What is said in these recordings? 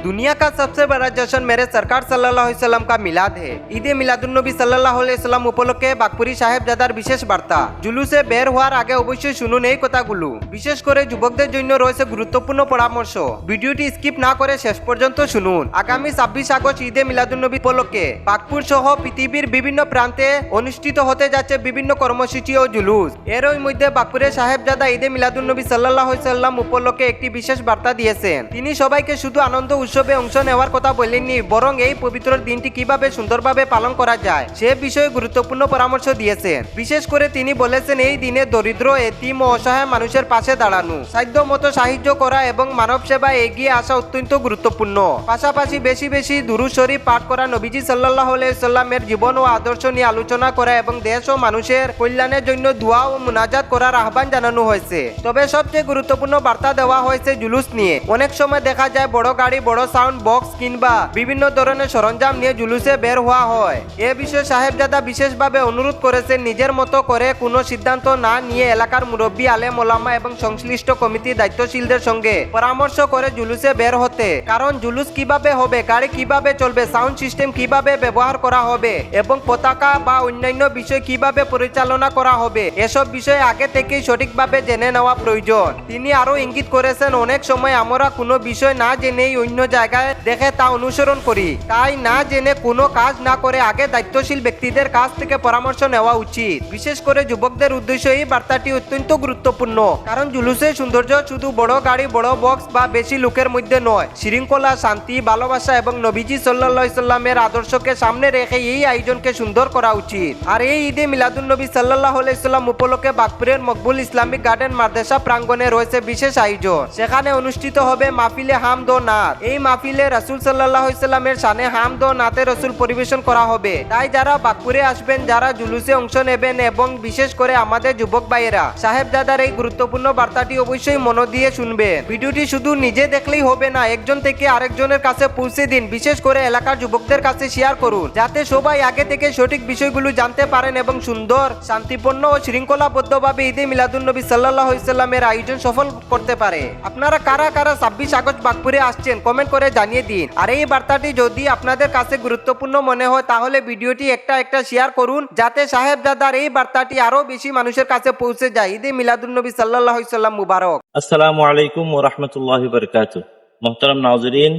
दुनिया का सबसे बड़ा जश्न मेरे सरकार सल्लल्लाहु अलैहि वसल्लम का मिलाद है। ঈদে মিলাদুন্নবী সাল্লাল্লাহু আলাইহি সাল্লাম উপলক্ষে বাকপুরি সাহেবজাদার বিশেষ বার্তা। জুলুসে বের হওয়ার আগে অবশ্যই শুনুন এই কথাগুলো। বিশেষ করে যুবকদের জন্য রয়েছে গুরুত্বপূর্ণ পরামর্শ। ভিডিওটি স্কিপ না করে শেষ পর্যন্ত শুনুন। আগামী 26 আগস্ট ঈদে মিলাদুন্নবী উপলক্ষে বাকপুর সহ পৃথিবীর বিভিন্ন প্রান্তে অনুষ্ঠিত হতে যাচ্ছে বিভিন্ন কর্মসূচি ও জুলুস। এরই মধ্যে বাকপুরের সাহেবজাদা ঈদে মিলাদুন্নবী সাল্লাল্লাহু আলাইহি সাল্লাম উপলক্ষে একটি বিশেষ বার্তা দিয়েছেন। তিনি সবাইকে শুধু আনন্দ উৎসবে অংশ নেওয়ার কথা বলেননি, বরং এই পবিত্র দিনটি কিভাবে সুন্দরভাবে পালন করা যায় সে বিষয়ে গুরুত্বপূর্ণ পরামর্শ দিয়েছেন। বিশেষ করে তিনি বলেছেন এই দিনে দরিদ্র, এতিম ও অসহায় মানুষের পাশে দাঁড়ানো, সাধ্য মতো সাহায্য করা এবং মানব সেবায় এগিয়ে আসা অত্যন্ত গুরুত্বপূর্ণ। পাশাপাশি বেশি বেশি দুরূদ শরীফ পাঠ করা, নবীজি সাল্লাল্লাহু আলাইহি সাল্লামের জীবন ও আদর্শ নিয়ে আলোচনা করা এবং দেশ ও মানুষের কল্যাণের জন্য দোয়া ও মুনাজাত করার আহ্বান জানানো হয়েছে। তবে সবচেয়ে গুরুত্বপূর্ণ বার্তা দেওয়া হয়েছে জুলুস নিয়ে। অনেক সময় দেখা যায় বড় গাড়ি, বড় সাউন্ড বক্স কিংবা বিভিন্ন ধরনের সরঞ্জাম নিয়ে জুলুসে বের হওয়া হয়। এ বিষয়ে সাহেবজাদা বিশেষভাবে অনুরোধ করেছেন নিজের মতো করে কোনো সিদ্ধান্ত না নিয়ে এলাকার মুরব্বী, আলেম ওলামা এবং সংশ্লিষ্ট কমিটির দায়িত্বশীলদের সঙ্গে পরামর্শ করে জুলুসে বের হতে। কারণ জুলুস কিভাবে হবে, গাড়ি কিভাবে চলবে, সাউন্ড সিস্টেম কিভাবে ব্যবহার করা হবে এবং পতাকা বা অন্যান্য বিষয় কিভাবে পরিচালনা করা হবে, এসব বিষয়ে আগে থেকেই সঠিকভাবে জেনে নেওয়া প্রয়োজন। তিনি আরো ইঙ্গিত করেছেন অনেক সময় আমরা কোনো বিষয় না জেনেই অন্য জায়গায় দেখে তা অনুসরণ করি। তাই না জেনে কোনো কাজ না করে আগে দায়িত্বশীল ব্যক্তিদের কাছ থেকে পরামর্শ নেওয়া উচিত। বিশেষ করে যুবকদের উদ্দেশ্যে এই বার্তাটি অত্যন্ত গুরুত্বপূর্ণ। কারণ জুলুসের সৌন্দর্য শুধু বড় গাড়ি, বড় বক্স বা বেশি লোকের মধ্যে নয়। শৃঙ্খলা, শান্তি, ভালোবাসা এবং নবীজি সাল্লাল্লাহু আলাইহি সাল্লামের আদর্শকে সামনে রেখে এই আয়োজনকে সুন্দর করা উচিত। আর এই ঈদে মিলাদুন্নবী সাল্লাল্লাহু আলাইহি সাল্লাম উপলক্ষে বাকপুরের মকবুল ইসলামিক গার্ডেন মাদ্রাসা প্রাঙ্গণে রয়েছে বিশেষ আয়োজন। সেখানে অনুষ্ঠিত হবে মাহফিলে হামদ ও নাত। এই মাহফিলে রাসূল সাল্লাল্লাহু আলাইহি সাল্লামের শানে হামদ ও নাতে রাসূল পরিবেশন করা হবে। তাই যারা বাকপুরে আসবেন, যারা জুলুসে অংশ নেবেন এবং বিশেষ করে আমাদের যুবক ভাইয়েরা, সাহেবজাদার এই গুরুত্বপূর্ণ বার্তাটি অবশ্যই মন দিয়ে শুনবেন। ভিডিওটি শুধু নিজে দেখলেই হবে না, একজন থেকে আরেকজনের কাছে পৌঁছে দিন। বিশেষ করে এলাকার যুবকদের কাছে শেয়ার করুন, যাতে সবাই আগে থেকে সঠিক বিষয়গুলো জানতে পারেন এবং সুন্দর, শান্তিপূর্ণ ও শৃঙ্খলাবদ্ধভাবে ঈদে মিলাদুন্নবী সাল্লাল্লাহু আলাইহি সাল্লামের আয়োজন সফল করতে পারে। আপনারা কারা কারা 26 আগস্ট বাকপুরে আসছেন কমেন্ট করে জানিয়ে দিন। আর এই বার্তাটি যদি আপনাদের কাছে গুরুত্বপূর্ণ মনে হয় তাহলে ভিডিওটি একটা শেয়ার করুন, যাতে সাহেবজাদার এই বার্তাটি আরো বেশি মানুষের কাছে পৌঁছে যায়। ঈদে মিলাদুন্নবী সাল্লাল্লাহু আলাইহি সাল্লাম মুবারক। আসসালামু আলাইকুম ওয়া রাহমাতুল্লাহি ওয়া বারাকাতুহু। মুহতারাম নাজরিন,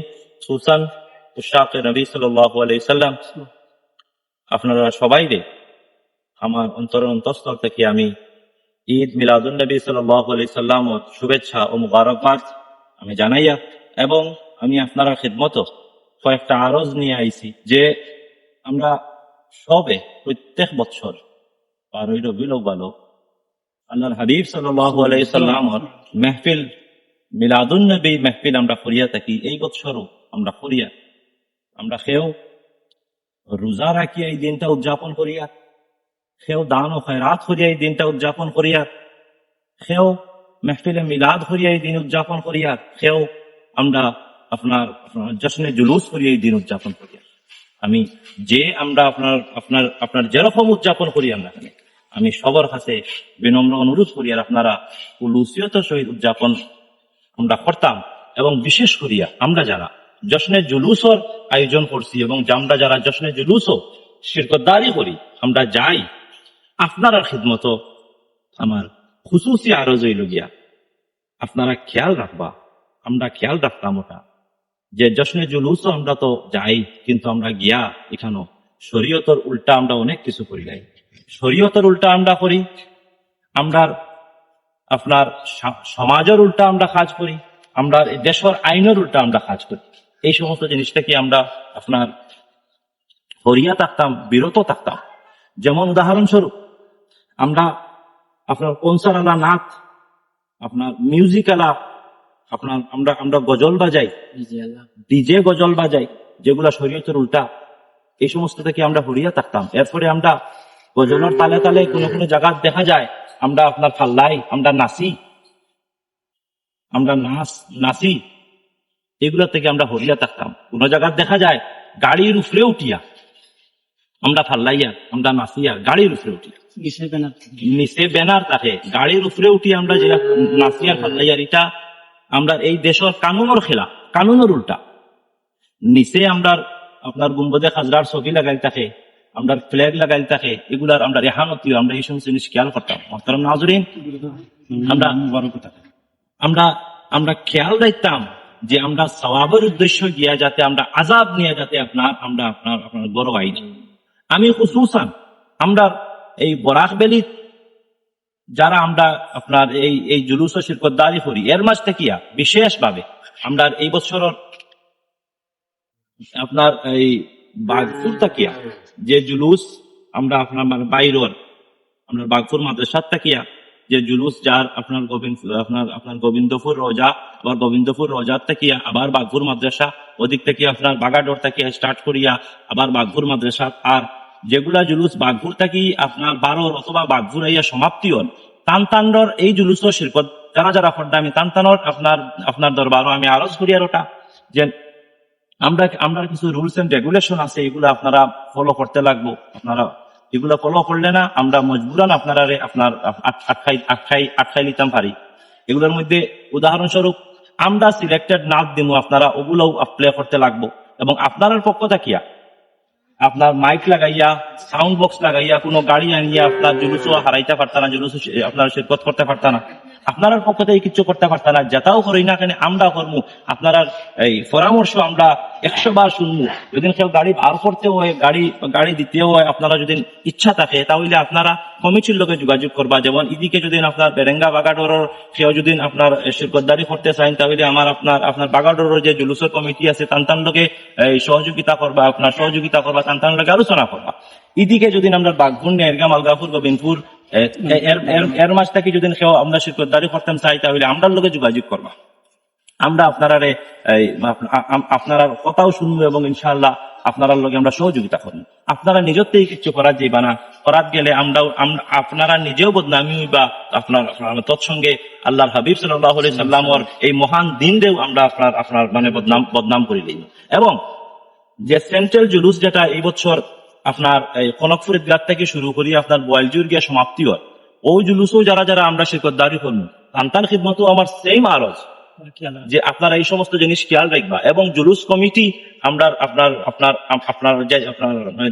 সুসান উশাকে নবী সাল্লাল্লাহু আলাইহি সাল্লাম, আপনারা সবাইকে আমার অন্তরস্থল থেকে আমি ঈদ মিলাদুন্নবী সাল্লাল্লাহু আলাইহি সাল্লামের শুভেচ্ছা ও মুবারকবাদ আমি জানাইয়া এবং আমি আপনারা খিদমত কয়েকটা আরজ নিয়ে আইছি যে আমরা সবে প্রত্যেক বছর 12 রবিউল আউয়াল আল্লাহর হাবিব সাল্লাল্লাহু আলাইহি সাল্লামের মাহফিল মিলাদুন্নবী মাহফিল আমরা করিয়া থাকি। এই বছরও আমরা করিয়া, আমরা কেউ রোজা রাখিয়া এই দিনটা উদযাপন করিয়া, কেউ দান ও খয়রাত করিয়া এই দিনটা উদযাপন করিয়া, কেউ মাহফিলে মিলাদ করিয়া এই দিন উদযাপন করিয়া, কেউ আমরা আপনার জশ্নে জুলুস করিয়া এই দিন উদযাপন করিয়া। আমি যে আমরা আপনার যেরকম উদযাপন করি আমি সবার কাছে বিনম্র অনুরোধ করি আর আপনারা উলুসিয়তের সহিত উদযাপন আমরা করতাম। এবং বিশেষ করিয়া আমরা যারা জশ্নে জুলুসর আয়োজন করছি এবং আমরা যারা জশ্নে জুলুসও শিরকতদারি করি, আমরা যাই, আপনারা খিদমত আমার খুসুসি আরজ হইল গিয়া আপনারা খেয়াল রাখবা, আমরা খেয়াল রাখতাম ওটা যে জশ্নে জুলুসও আমরা তো যাই, কিন্তু আমরা গিয়া এখানে শরীয়তের উল্টা আমরা অনেক কিছু করি নাই। শরীয়তের উল্টা আমরা করি, আমরা আপনার সমাজের উল্টা আমরা কাজ করি, আমরা দেশের আইনের উল্টা আমরা কাজ করি। এই সমস্ত জিনিসটাকে আমরা আপনার হরিয়া থাকতাম, বিরত থাকতাম। যেমন উদাহরণস্বরূপ আমরা আপনার কনসার্ট আলা নাচ, আপনার মিউজিক আলা, আপনার আমরা গজল বাজাই, ডিজে গজল বাজাই, যেগুলা শরীয়তের উল্টা। এই সমস্ত থেকে আমরা হরিয়া থাকতাম। এরপরে আমরা গজলের তালে তালে কোনো কোনো জায়গা দেখা যায় আমরা আপনার ফাল্লাই আমরা নাচি, আমরা নাচি, এগুলা থেকে আমরা হরিয়া থাকতাম। কোন জায়গা দেখা যায় গাড়ির উপরে উঠিয়া আমরা ফাল্লাইয়া, আমরা নাচিয়া গাড়ির উপরে উঠিয়া, নিচে ব্যানার থাকে, গাড়ির উপরে উঠিয়া আমরা যে নাচিয়া ফাল্লাইয়ার, এটা আমরা এই দেশের কানুনের খেলা, কানুনের উল্টা। নিচে আমরা আপনার গুম্বদে খাজরার ছবি লাগাই থাকে, আমরা ফ্ল্যাগ লাগাই থাকে, এগুলার আমরা রেহানতি আমরা এই সমস্ত জিনিস খেয়াল করতাম। মোহতারাম নাজরিন, আমরা আমরা খেয়াল রাখতাম যে আমরা সওয়াবের উদ্দেশ্য গিয়া যাতে আমরা আযাব নিয়ে যাতে আপনার বড় আই না। আমি খুসুসান আমরা এই বরাক বেলি যারা আমরা আপনার এই জুলুস ও শিরকতদারি করি, এর মাঝ থেকে বিশেষ ভাবে আমরা এই বছর আপনার এই বাগপুর তাকিয়া যে জুলুস আমরা আপনার মানে বাইরের আপনার বাগপুর মাদ্রাসার তাকিয়া যে জুলুস যার আপনার গোবিন্দপুর রোজা, আবার গোবিন্দপুর রোজার তাকিয়া আবার বাগপুর মাদ্রাসা, ওদিক থেকে আপনার বাগাডোর তাকিয়া স্টার্ট করিয়া আবার বাগপুর মাদ্রাসা, আর যেগুলা জুলুস বাগপুর থাকি আপনার 12 অথবা বাগপুর আইয়া সমাপ্তি হন তানতানোর এই জুলুস ও শিরকত যারা যারা ফর্দা আমি তানতানোর আপনার দরবারও আমি আরজ করিয়ার ওটা যে আমরা কিছু রুলস এন্ড রেগুলেশন আছে, এগুলো আপনারা ফলো করতে লাগবো। আপনারা এগুলো ফলো করলে না আমরা মজবুরান আপনারা আপনার আটকাই নিতাম পারি। এগুলোর মধ্যে উদাহরণস্বরূপ আমরা সিলেক্টেড নাচ দিব, আপনারা ওগুলোও প্লে করতে লাগবো। এবং আপনার পক্ষ থাকিয়া আপনার মাইক লাগাইয়া সাউন্ড বক্স লাগাইয়া কোনো গাড়ি আনিয়া আপনার জুলুসও হারাইতে পারত না, জুলুস আপনার শিরকত করতে পারত না, আপনার পক্ষ থেকে কিছু করতে পারত না। যেটাও করি না কেন আমরা করবো, আপনার এই পরামর্শ আমরা 100 বার শুনবো। যদি কেউ গাড়ি বার করতে হয়, গাড়ি দিতেও হয়, আপনারা যদি ইচ্ছা থাকে তাহলে আপনারা কমিটির লোকে যোগাযোগ করবা। যেমন এদিকে যদি আপনার বেরেঙ্গা বাগাডোরের কেউ যদি আপনার শিরকতদারি করতে চান তাহলে আপনার বাগাডোরের যে জুলুসের কমিটি আছে তান্তান লোকে সহযোগিতা করবা, তান্তান লোকে আলোচনা করবা। এদিকে যদি আমরা বাগপুর নেরগাম আলগাপুর গোবিন্দপুর এর মাঝ থেকে যদি কেউ আমরা শিরকতদারি করতেন চাই তাহলে আমরা লোকে যোগাযোগ করবা। আমরা আপনারা কথাও শুনবো এবং ইনশাআল্লাহ আপনারা লোকে আমরা সহযোগিতা করবো। আপনারা নিজের থেকে কিছু করার যাইবা না, করার গেলে আপনারা নিজেও বদনামি হইবা, আপনার তৎসঙ্গে আল্লাহর হাবিব সাল্লাল্লাহু আলাইহি সাল্লামর এই মহান দিনরেও আমরা আপনার মানে বদনাম করে লইব। এবং যে সেন্ট্রাল জুলুস যেটা এই বছর আপনার এই কনকপুর ঈদগাহ থেকে শুরু করি আপনার বয়ালজুর গিয়া সমাপ্তি হয়, ওই জুলুসও যারা আমরা শিরকতদারি করবো তান্তান খিদমতও আমার সেম আরজ যে আপনারা এই সমস্ত জিনিস খেয়াল রাখবা। এবং জুলুস কমিটি আমরা আপনার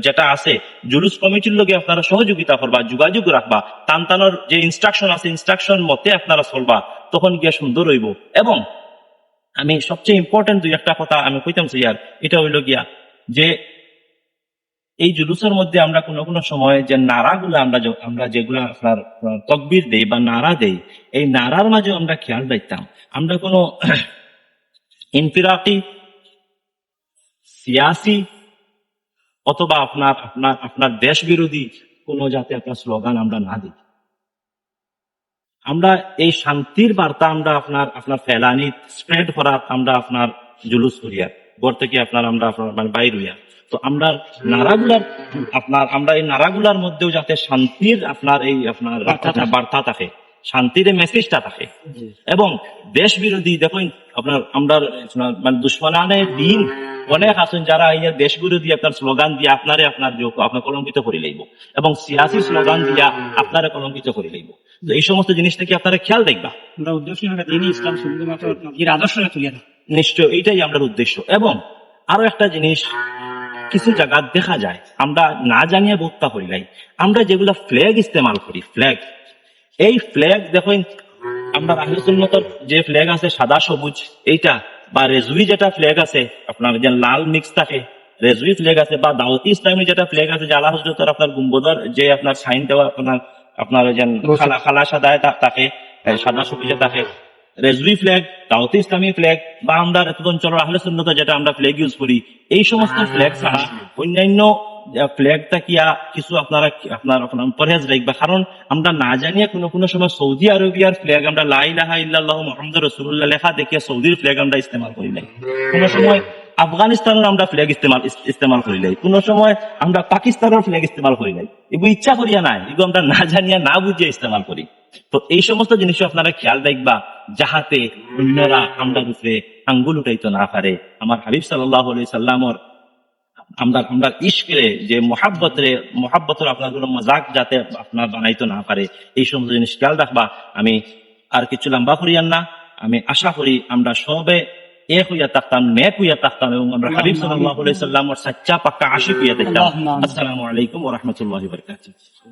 যেটা আছে জুলুস কমিটির লোকে আপনারা সহযোগিতা করবা, যোগাযোগ রাখবা, তানতানোর যে ইনস্ট্রাকশন আছে ইনস্ট্রাকশন মতে আপনারা চলবা, তখন গিয়া সুন্দর হইব। এবং আমি সবচেয়ে ইম্পর্টেন্ট দুই একটা কথা আমি কইতাম স্যার, এটা হইল গিয়া যে এই জুলুসের মধ্যে আমরা কোনো সময় যে নারাগুলো আমরা যেগুলো আপনার তকবির দেই বা নারা দেই, এই নারার মাঝে আমরা খেয়াল রাখতাম আমরা কোনো ইনফিরাকি সিয়াসি অথবা আপনার দেশ বিরোধী কোন যাতে আপনার স্লোগান আমরা না দিই। আমরা এই শান্তির বার্তা আমরা আপনার ফেলানি স্প্রেড করার আমরা আপনার জুলুস করিয়া ঘর থেকে আপনার মানে বাইর হইয়া, তো আমরা এই নারাগুলার মধ্যেও যাতে শান্তির আপনার বার্তা থাকে, শান্তির মেসেজটা থাকে। এবং দেশ বিরোধী দেখুন আমরা মানে দুশ্মনানে দিন অনেক আছেন যারা এই দেশ বিরোধী আপনার স্লোগান দিয়ে আপনার কলঙ্কিত করে লইব, এবং সিয়াসি স্লোগান দিয়া আপনারা কলঙ্কিত করে লইব। তো এই সমস্ত জিনিস থেকে আপনারা খেয়াল দেখবা। নিশ্চয় এইটাই আমাদের উদ্দেশ্য। এবং আরো একটা জিনিস কিছু জায়গা দেখা যায় আমরা না জানিয়ে বক্তা করি নাই, আমরা যেগুলা ফ্ল্যাগ ইস্তেমাল করি, ফ্ল্যাগ, এই ফ্ল্যাগ দেখুন আমরা আহলে সুন্নতের যে ফ্ল্যাগ আছে সাদা সবুজ এইটা, বা রেজুই যেটা ফ্ল্যাগ আছে আপনার যে লাল মিক্স থাকে রেজুই ফ্ল্যাগ আছে, বা দাওয়াতি ইসলামী যেটা ফ্ল্যাগ আছে যে আলা হযরতের আপনার গুম্বদর যে আপনার সাইন দেওয়া আপনার যে খালা সাদায় থাকে সাদা সবুজে থাকে, রেজুই ফ্ল্যাগ, দাওয়াতি ইসলামী ফ্ল্যাগ, বা আমরা এত অঞ্চলের আহলে সুন্নত যেটা আমরা ফ্ল্যাগ ইউজ করি, এই সমস্ত ফ্ল্যাগ ছাড়া অন্যান্য ফ্ল্যাগটা কিয়া কিছু আপনার পরহেজ রাখবা। কারণ আমরা না জানিয়ে কোনো সময় সৌদি আরবিয়ার ফ্ল্যাগ আমরা লা ইলাহা ইল্লাল্লাহু মুহাম্মাদুর রাসূলুল্লাহ লেখা দেখে সৌদির ফ্ল্যাগ আমরা ইস্তেমাল করি নাই, কোনো সময় আফগানিস্তানের আমরা ফ্ল্যাগ ইস্তেমাল করি নাই, কোনো সময় আমরা পাকিস্তানের ফ্ল্যাগ ইস্তেমাল করি নাই। এগুলো ইচ্ছা করিয়া নাই, এগুলো আমরা না জানিয়া না বুঝিয়ে ইস্তেমাল করি। তো এই সমস্ত জিনিস আপনারা খেয়াল রাখবা যাহাতে অন্যরা আমরা রূপে আঙ্গুল উঠাইতে না পারে। আমার হাবিব সাল্লাল্লাহু আলাইহি সাল্লামর আমরা ইশকে যে মোহাব্বতের আপনার কোনো মজাক যাতে আপনার বানাইতে না পারে, এই সমস্ত জিনিস খেয়াল রাখবা। আমি আর কিছু লম্বা করিয়ান না, আমি আশা করি আমরা সবে এক হইয়া থাকতাম, নেক হইয়া থাকতাম এবং আমরা হাবিব সাল্লাল্লাহু আলাইহি সাল্লামের সাচ্চা পাক্কা আশিক হইয়া থাকতাম। আসসালামু আলাইকুম ওয়া রাহমাতুল্লাহি ওয়া বারাকাতুহু।